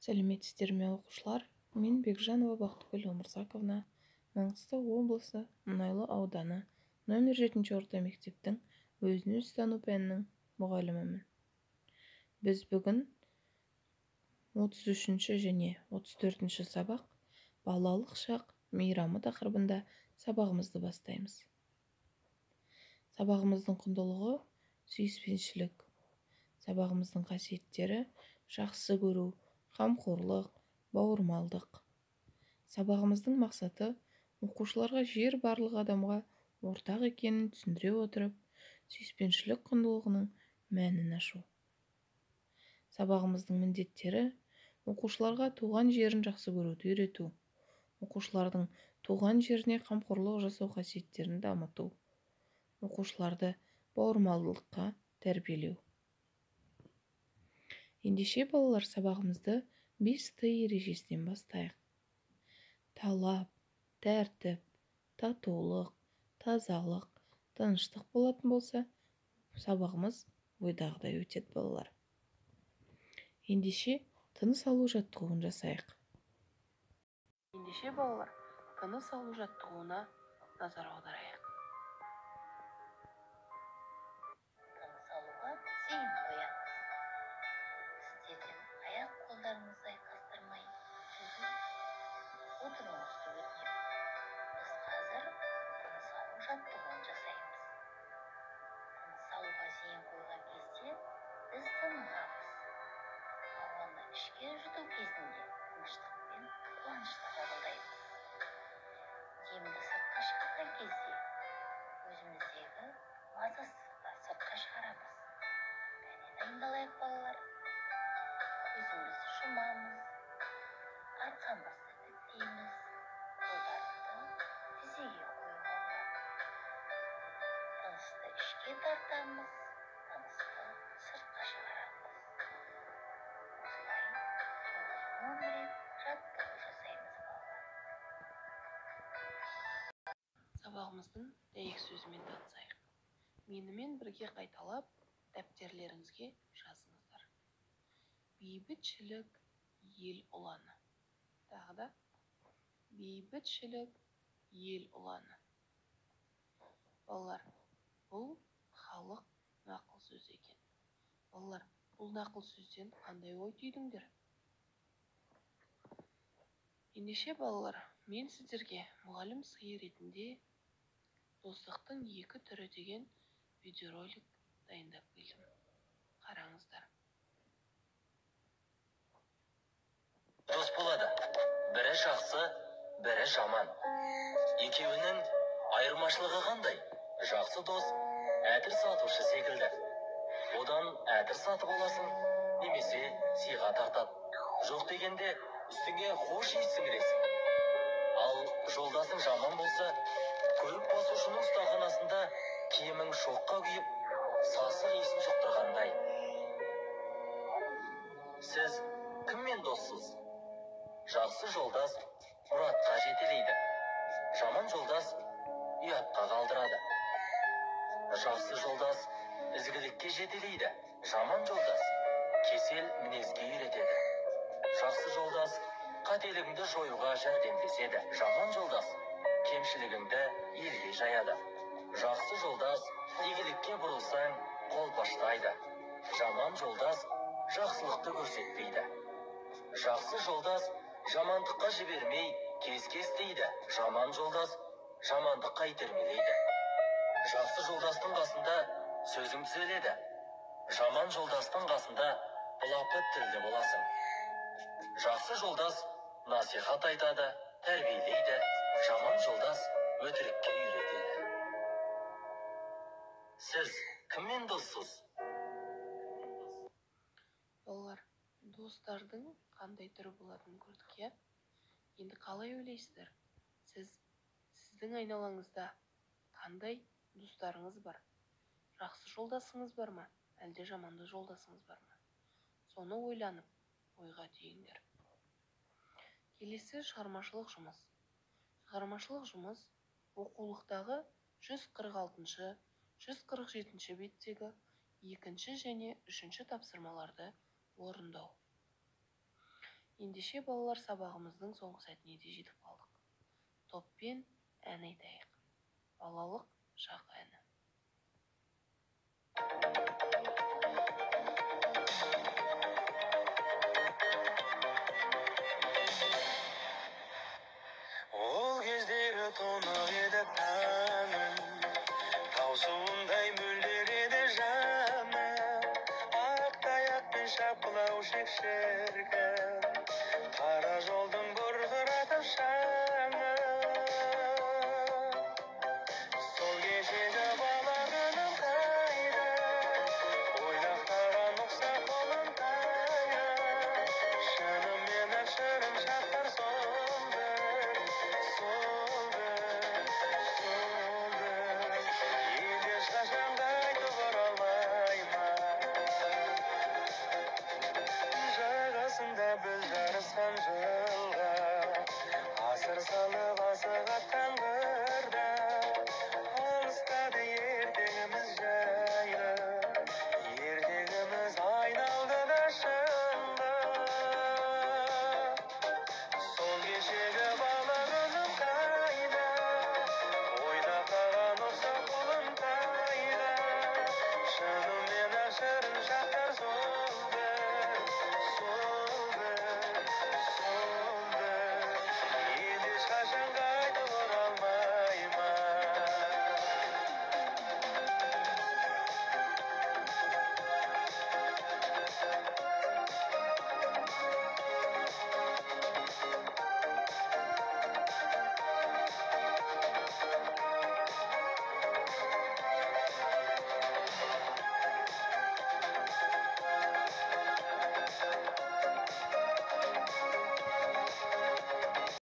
Сәлеметсіздер ме оқушылар? Мен Бекжанова Бақтыгүл Омырзаковна, Маңғыстау облысы Мұнайлы ауданы номер 7 орта мектептің өзін-өзі тану пәнінің мұғалімімін. Біз бүгін 33 және 34 сабақ балалық шақ мейрамы тақырыбында сабағымызды бастаймыз. Сабағымыздың құндылығы сүйіспеншілік. Сабағымыздың қасиеттері жақсы көру, қамқорлық, бауырмалдық. Сабағымыздың мақсаты оқушыларға жер барлық адамға ортақ екенін түсіндіре отырып, сүйіспеншілік құндылығының мәнін ашу. Сабағымыздың міндеттері оқушыларға туған жерін жақсы көруді үйрету, оқушылардың туған жеріне қамқорлық жасау қасиеттерін дамыту, оқушыларды бауырмалдыққа тәрбиелеу. Ендеше балалар, сабағымызды 5Т ережесінен бастайық. Талап, тәртіп, татулық, тазалық, тыныштық болатын болса, сабағымыз ойдағыдай өтеді балалар. Ендеше тыныс алу жаттығуын жасайық. Ендеше балалар, тыныс алу жаттығуына назар аударайық. Тыныс алуға зейін қоямыз. Сіздерден аяқ-қолдарыңызды айқастырмай отыруыңызды өтінемін. Біз қазір тыныс алу жаттығуын жасаймыз. Тыныс алуға зейін қойған кезде біз тынығамыз. Ауаны ішке жұту кезінде тыныштық пен қуанышты қабылдаймыз. Демді сыртқа шығарған кезде өзіміздегі мазасыздықты сыртқа шығарамыз. Кәне дайындалайық балалар. Көзімізді жұмамыз, арқамызды тіктейміз, қолдарымызды тізеге қойып аламыз. Тынысты ішке тартамыз, тынысты сыртқа шығарамыз. Осылай 9-10 рет жаттығу жасаймыз балалар. Сабағымыздың дәйек сөзімен танысайық. Менімен бірге қайталап, дәптерлеріңізге жазыңыздар. Бейбітшілік ел ұланы. Тағы да бейбітшілік ел ұланы. Балалар, бұл халық нақыл сөз екен. Балалар, бұл нақыл сөзден қандай ой түйдіңдер? Ендеше балалар, мен сіздерге мұғалім сыйы ретінде достықтың екі түрі деген видеоролик дайындап келдім. Қараңыздар. Дос болады. Бірі жақсы, бірі жаман. Екеуінің айырмашылығы қандай? Жақсы дос әтір сатушы секілді. Одан әтір сатып аласың, немесе сыйға тартады. Жоқ дегенде үстіңе хош иіс сіңіресің. Ал жолдасың жаман болса, көлік басушының ұстаханасында киімің шоққа күйіп, сасық иісін жұқтырғандай. Сіз кіммен доссыз? Жақсы жолдас мұратқа жетелейді. Жаман жолдас ұятқа қалдырады. Жақсы жолдас ізгілікке жетелейді. Жаман жолдас кесел мінезге үйретеді. Жақсы жолдас қателігіңді жоюға жәрдемдеседі. Жаман жолдас кемшілігіңді елге жаяды. Жақсы жолдас игілікке бұрылсаң қолпаштайды. Жаман жолдас жақсылықты көрсетпейді. Жақсы жолдас жамандыққа жібермей кес-кес дейді. Жаман жолдас жамандыққа итермелейді. Жақсы жолдастың қасында сөзің түзеледі. Жаман жолдастың қасында былапыт тілді боласың. Жақсы жолдас насихат айтады, тәрбиелейді. Жаман жолдас өтірікке үйретеді. Сіз кіммен доссыз? Балалар, достардың қандай түрі болатынын көрдік, иә? Енді қалай ойлайсыздар? Сіздің айналаңызда қандай достарыңыз бар? Жақсы жолдасыңыз бар ма? Әлде жаманды жолдасыңыз бар ма? Соны ойланып, ойға түйіңдер. Келесі шығармашылық жұмыс. Шығармашылық жұмыс оқулықтағы 146-147 беттегі 2 және 3 тапсырмаларды орындау. Ендеше балалар сабағымыздың соңғы сәтіне де жетіп қалдық. Топпен ән айтайық. Балалық шақ әні. Ол кездері тұнық еді таңым, таусуындай мөлдір еді жаным. Ақ таяқпен шапқылаушы ек шіркін, қара жолдың бұрқыратып шаңы. Сол кешегі бала күнім қайда, ойнақтаған ұқса қолым тайы. Шынымен-ақ шырын шақтар солды, солды, солды. Енді ешқашан қайтып оралмаймын. Жағасында біз жарысқан